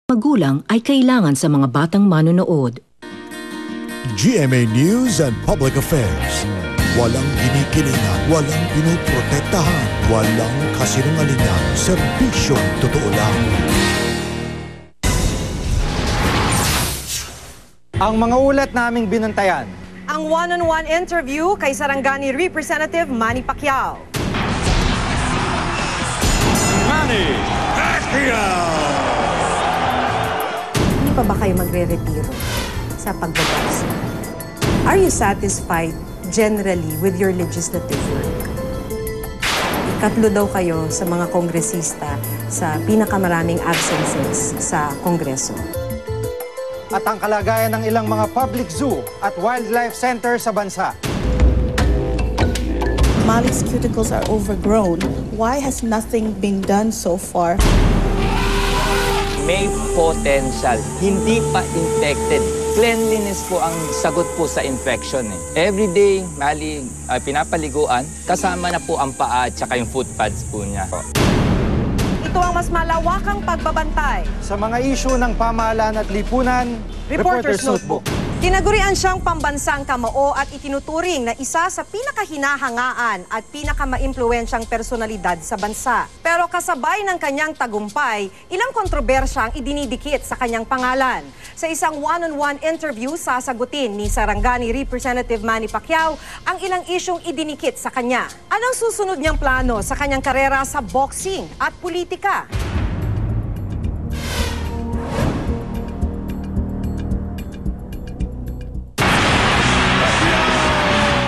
Magulang ay kailangan sa mga batang manonood. GMA News and Public Affairs. Walang ginikilingan, walang pinoprotektahan, walang kasinungalingan, serbisyong totoo lang. Ang mga ulat naming binantayan. Ang one-on-one interview kay Sarangani Representative Manny Pacquiao. Manny Pacquiao! Hindi pa ba kayo magre-retiro sa pagbaboxing? Are you satisfied generally with your legislative work? Ikatlo daw kayo sa mga kongresista sa pinakamaraming absences sa Kongreso. At ang kalagayan ng ilang mga public zoo at wildlife center sa bansa. Malik's cuticles are overgrown. Why has nothing been done so far? May potential, hindi pa infected. Cleanliness po ang sagot po sa infection. Every day, pinapaliguan, kasama na po ang paa at saka yung foot pads po niya. Ito ang mas malawakang pagbabantay. Sa mga issue ng pamahalaan at lipunan, Reporter's Notebook. Tinagurian siyang pambansang kamao at itinuturing na isa sa pinakahinahangaan at pinakamaimpluwensyang personalidad sa bansa. Pero kasabay ng kanyang tagumpay, ilang kontrobersya ang idinidikit sa kanyang pangalan. Sa isang one-on-one interview, sasagutin ni Sarangani Representative Manny Pacquiao ang ilang isyong idinikit sa kanya. Anong susunod niyang plano sa kanyang karera sa boxing at politika?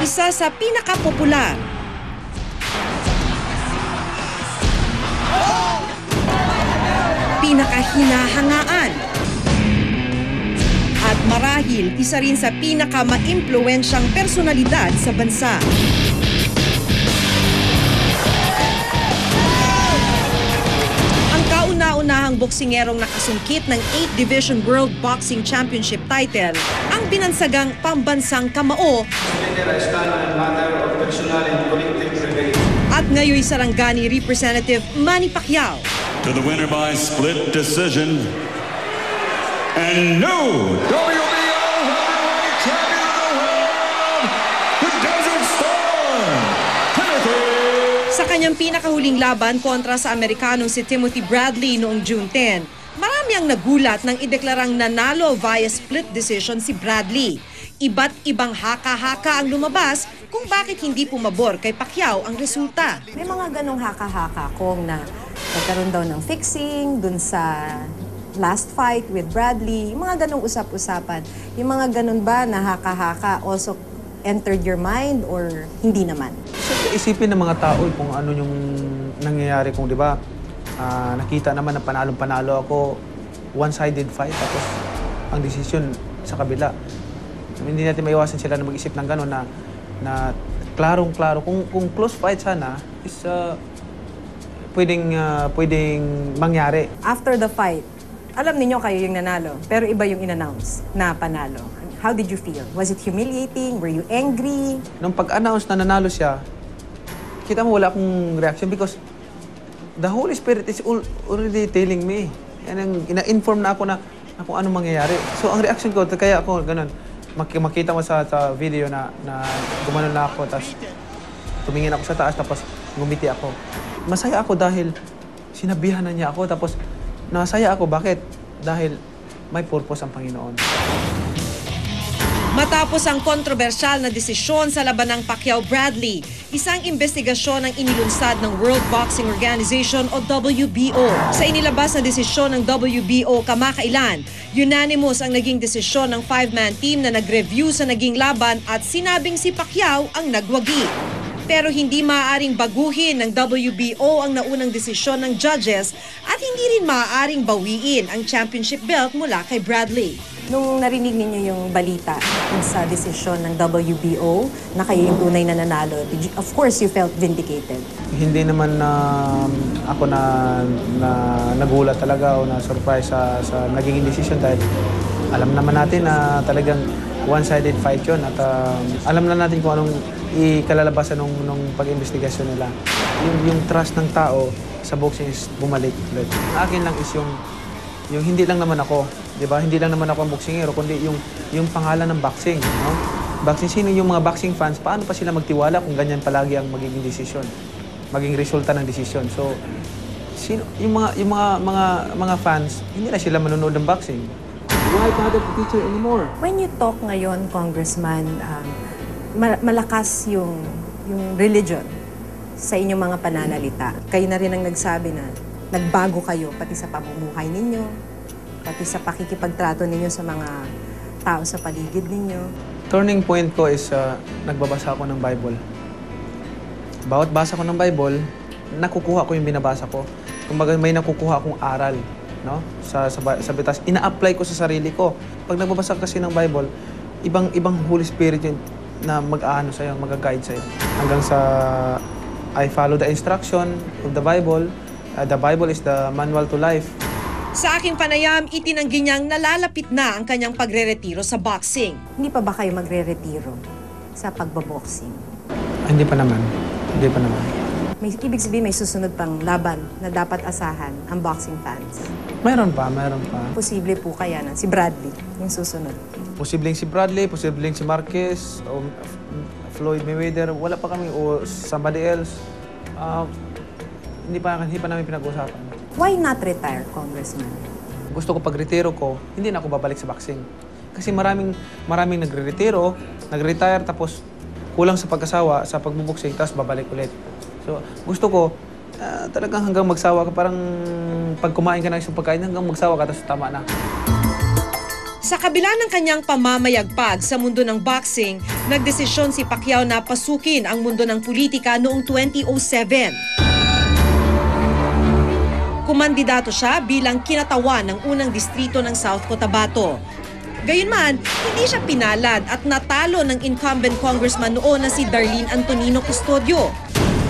Isa sa pinakapopular, pinakahinahangaan, at marahil isa rin sa pinakamaimpluwensyang personalidad sa bansa. Ang kauna-unahang boksingerong nakasungkit ng 8th Division World Boxing Championship title, ang binansagang pambansang kamao, at ngayon Sarangani Representative Manny Pacquiao. To the winner by split decision, and new WBO heavyweight champion of the world, the Desert Storm, Timothy. Sa kanyang pinakahuling laban kontra sa Amerikanong si Timothy Bradley noong June 10, marami ang nagulat nang ideklarang nanalo via split decision si Bradley. Iba't ibang haka-haka ang lumabas kung bakit hindi pumabor kay Pacquiao ang resulta. May mga ganong haka-haka kung na nagkaroon daw ng fixing dun sa last fight with Bradley, yung mga ganong usap-usapan. Yung mga ganon ba na haka-haka also entered your mind or hindi naman? Siyempre, isipin ng mga tao kung ano yung nangyayari kung, di ba, nakita naman na panalong-panalo ako, one-sided fight, tapos ang desisyon sa kabila. Hindi natin maiwasan sila na mag-isip ng gano'n na klarong-klaro. Kung close fight sana, is pwedeng mangyari. After the fight, alam niyo kayo yung nanalo, pero iba yung in-announce na panalo. How did you feel? Was it humiliating? Were you angry? Nung pag-announce na nanalo siya, kita mo wala akong reaction because the Holy Spirit is already telling me. Ina-inform na ako na kung anong mangyayari. So ang reaction ko, kaya ako ganun. Makita mo sa video na gumanon na ako, tapos tumingin ako sa taas, tapos ngumiti ako. Masaya ako dahil sinabihan na niya ako, tapos nasaya ako. Bakit? Dahil may purpose ang Panginoon. Matapos ang kontrobersyal na desisyon sa labanang Pacquiao-Bradley, isang investigasyon ang inilunsad ng World Boxing Organization o WBO. Sa inilabas na desisyon ng WBO kamakailan, unanimous ang naging desisyon ng 5-man team na nag-review sa naging laban at sinabing si Pacquiao ang nagwagi. Pero hindi maaaring baguhin ng WBO ang naunang desisyon ng judges at hindi rin maaaring bawiin ang championship belt mula kay Bradley. Nung narinig ninyo yung balita sa desisyon ng WBO na kayo yung tunay na nanalo, of course you felt vindicated. Hindi naman ako nagulat talaga o na-surprise sa naging decision dahil alam naman natin na talagang one-sided fight yun at alam na natin kung anong ikalalabasan nung pag-investigasyon nila. Yung trust ng tao sa boxing is bumalik ulit. Akin lang is yung Yung hindi lang naman ako, 'di ba? Hindi lang naman ako ang boksingero, kundi yung pangalan ng boxing, no? Boxing, sino yung mga boxing fans, paano pa sila magtiwala kung ganyan palagi ang magiging desisyon, maging resulta ng desisyon. So, sino yung mga fans, hindi na sila manonood ng boxing. Why bother the teacher anymore? When you talk ngayon, Congressman, malakas yung religion sa inyong mga pananalita. Kayo na rin ang nagsabi na nagbago kayo pati sa pamumuhay ninyo, pati sa pakikipagtrato ninyo sa mga tao sa paligid ninyo. Turning point ko is nagbabasa ako ng Bible. Bawat basa ko ng Bible, nakukuha ko yung binabasa ko. Kumbaga may nakukuha akong aral, no? Sa bitas. Ina-apply ko sa sarili ko. Pag nagbabasa kasi ng Bible, ibang Holy Spirit yun na mag-aano sa'yo, mag-guide sa'yo. Hanggang sa I follow the instruction of the Bible. The Bible is the manual to life. Sa aking panayam, itinanggi niyang nalalapit na ang kanyang pagre-retiro sa boxing. Hindi pa ba kayo magre-retiro sa pagbaboxing? Hindi pa naman. Hindi pa naman. Ibig sabihin may susunod pang laban na dapat asahan ang boxing fans. Mayroon pa. Posible po kaya na si Bradley yung susunod. Posibleng si Bradley, posibleng si Marquez, o Floyd Mayweather, wala pa kami, o somebody else. Hindi pa namin pinag-usapan. Why not retire, Congressman? Gusto ko pag-retiro ko, hindi na ako babalik sa boxing. Kasi maraming nagre-retiro, nag-retire, tapos kulang sa pag-asawa, sa pagbuboxing, tapos babalik ulit. So, gusto ko, talagang hanggang magsawa ka, parang pag kumain ka ng isang pagkain, hanggang magsawa ka, tapos tama na. Sa kabila ng kanyang pamamayagpag sa mundo ng boxing, nagdesisyon si Pacquiao na pasukin ang mundo ng politika noong 2007. Kumandidato siya bilang kinatawan ng unang distrito ng South Cotabato. Gayunman, hindi siya pinalad at natalo ng incumbent congressman noon na si Darlene Antonino Custodio.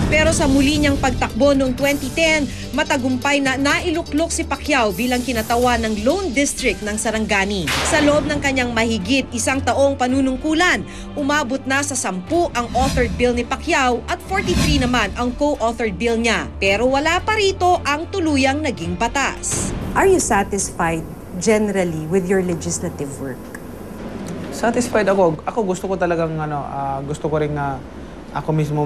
Pero sa muli niyang pagtakbo noong 2010, matagumpay na nailuklok si Pacquiao bilang kinatawan ng Lone District ng Sarangani. Sa loob ng kanyang mahigit isang taong panunungkulan, umabot na sa 10 ang authored bill ni Pacquiao at 43 naman ang co-authored bill niya. Pero wala pa rito ang tuluyang naging batas. Are you satisfied generally with your legislative work? Satisfied ako. Ako gusto ko talagang gusto ko ring ako mismo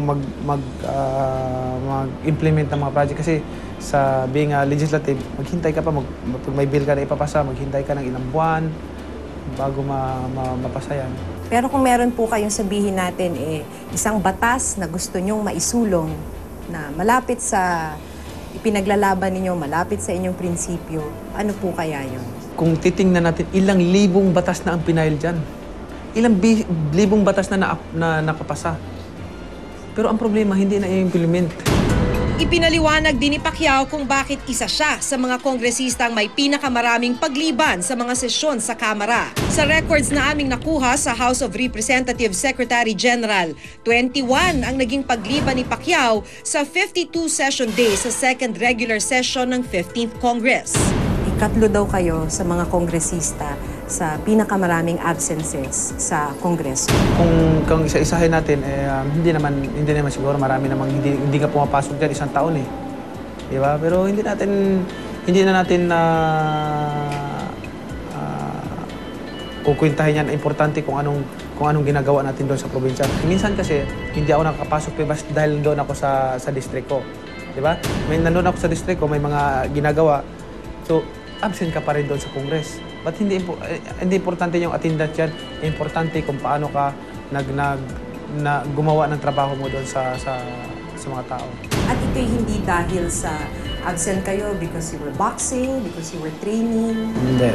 mag-implement ng mga project kasi sa being legislative, maghintay ka pa, pag may bill ka na ipapasa, maghintay ka ng ilang buwan bago mapasa yan. Pero kung meron po kayong sabihin natin isang batas na gusto nyong maisulong na malapit sa ipinaglalaban ninyo, malapit sa inyong prinsipyo, ano po kaya yun? Kung titingnan natin, ilang libong batas na ang pinail dyan. Ilang libong batas na nakapasa. Pero ang problema, hindi na i-implement. Ipinaliwanag din ni Pacquiao kung bakit isa siya sa mga kongresistang may pinakamaraming pagliban sa mga sesyon sa Kamara. Sa records na aming nakuha sa House of Representatives Secretary General, 21 ang naging pagliban ni Pacquiao sa 52 session days sa second regular session ng 15th Congress. Ikatlo daw kayo sa mga kongresista sa pinakamaraming absences sa Kongreso. Kung isa-isahin natin, hindi naman siguro marami namang hindi ka pumapasok diyan isang taon eh. Di ba? Pero hindi na natin kukwentahin yan. Importante kung anong ginagawa natin doon sa probinsya. Minsan kasi hindi ako nakakapasok dahil doon ako sa district ko. Di ba? Nandun ako sa district ko, may mga ginagawa. So, absent ka pa rin doon sa Congress. But hindi importante yung attendance yan. Importante kung paano ka gumawa ng trabaho mo doon sa mga tao. At ito'y hindi dahil sa absent kayo because you were boxing, because you were training? Hindi.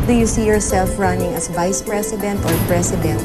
Do you see yourself running as vice president or president?